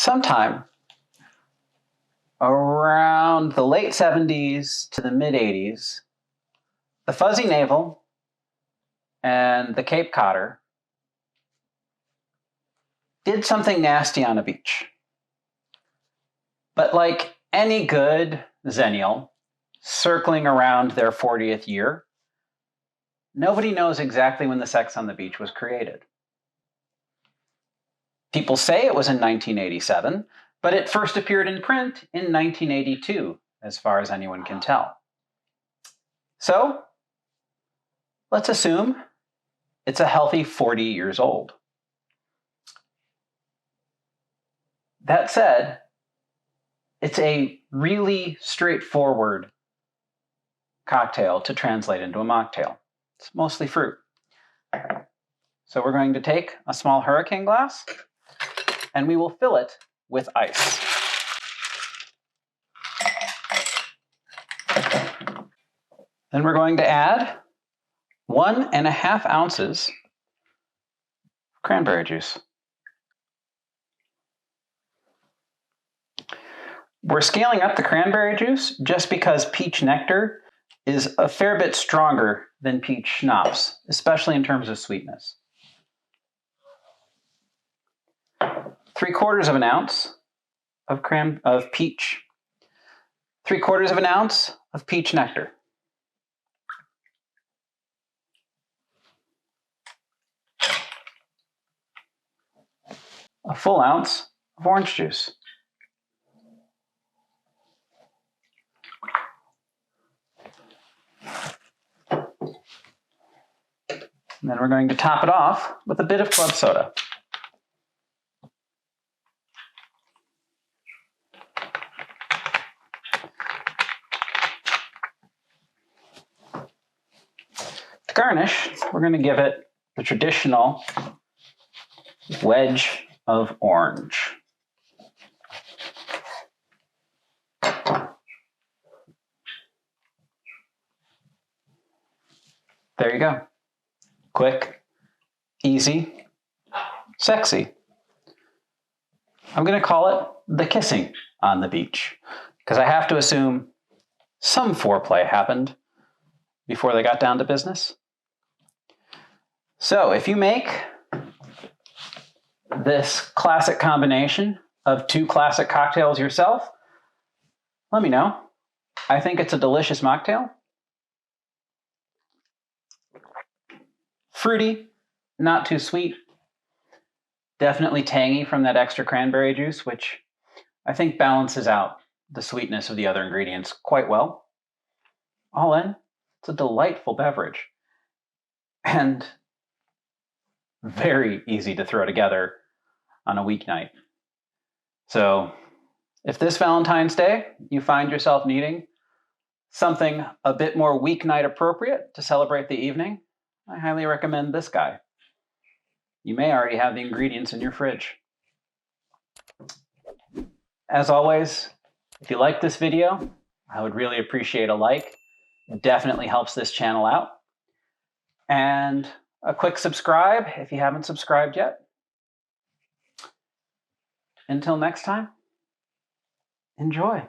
Sometime around the late 70s to the mid 80s, the fuzzy navel and the Cape Codder did something nasty on a beach. But like any good Xennial circling around their 40th year, nobody knows exactly when the sex on the beach was created. People say it was in 1987, but it first appeared in print in 1982, as far as anyone can tell. So, let's assume it's a healthy 40 years old. That said, it's a really straightforward cocktail to translate into a mocktail. It's mostly fruit. So we're going to take a small hurricane glass and we will fill it with ice. Then we're going to add 1.5 ounces of cranberry juice. We're scaling up the cranberry juice just because peach nectar is a fair bit stronger than peach schnapps, especially in terms of sweetness. 3/4 ounce of peach. 3/4 ounce of peach nectar. A full ounce of orange juice. And then we're going to top it off with a bit of club soda. To garnish, we're going to give it the traditional wedge of orange. There you go. Quick, easy, sexy. I'm going to call it the kissing on the beach because I have to assume some foreplay happened before they got down to business. So if you make this classic combination of 2 classic cocktails yourself, let me know. I think it's a delicious mocktail. Fruity, not too sweet. Definitely tangy from that extra cranberry juice, which I think balances out the sweetness of the other ingredients quite well. All in, it's a delightful beverage. And very easy to throw together on a weeknight. So if this Valentine's Day you find yourself needing something a bit more weeknight appropriate to celebrate the evening, I highly recommend this guy. You may already have the ingredients in your fridge. As always, if you like this video, I would really appreciate a like. It definitely helps this channel out. And a quick subscribe if you haven't subscribed yet. Until next time, enjoy.